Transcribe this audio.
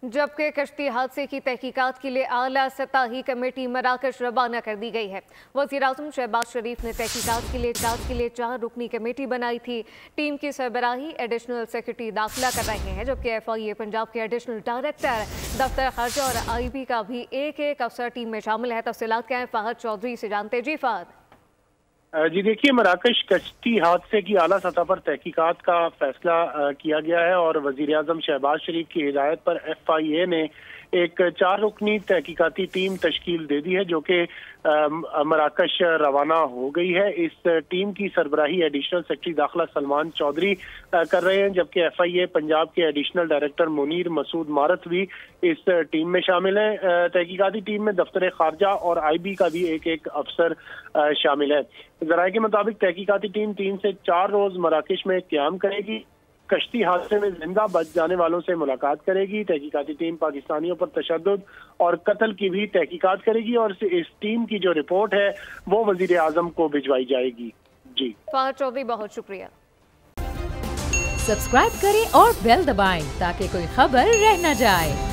जबकि कश्ती हादसे की तहकीकात के लिए आला सतही कमेटी मराकश रवाना कर दी गई है। वज़ीर-ए-आज़म शहबाज शरीफ ने तहकीकात के लिए 4 रुकनी कमेटी बनाई थी। टीम की सरबराही एडिशनल सेक्रेटरी दाखिला कर रहे हैं, जबकि FIA पंजाब के एडिशनल डायरेक्टर दफ्तर खर्चा और IB का भी एक अफसर टीम में शामिल है। तफसीलात क्या है, फहद चौधरी से जानते। जी फहद। जी देखिए, मराकश कश्ती हादसे की आला सतह पर तहकीकात का फैसला किया गया है और वज़ीर-ए-आज़म शहबाज शरीफ की हिदायत पर FIA ने एक 4 रुकनी तहकीकाती टीम तश्कील दे दी है, जो कि मराकश रवाना हो गई है। इस टीम की सरबराही एडिशनल सेक्रेटरी दाखिला सलमान चौधरी कर रहे हैं, जबकि FIA पंजाब के एडिशनल डायरेक्टर मुनीर मसूद मारत भी इस टीम में शामिल हैं। तहकीकाती टीम में दफ्तर खारजा और IB का भी एक अफसर शामिल है। ज़राए के मुताबिक तहकीकाती टीम 3 से 4 रोज मराकश में क़याम करेगी। कश्ती हादसे में जिंदा बच जाने वालों से मुलाकात करेगी। तहकीकाती टीम पाकिस्तानियों पर तशद्दुद और कत्ल की भी तहकीकात करेगी और इस टीम की जो रिपोर्ट है वो वज़ीर-ए-आज़म को भिजवाई जाएगी। जी फहद चौधरी, बहुत शुक्रिया। सब्सक्राइब करें और बेल दबाएं ताकि कोई खबर रह न जाए।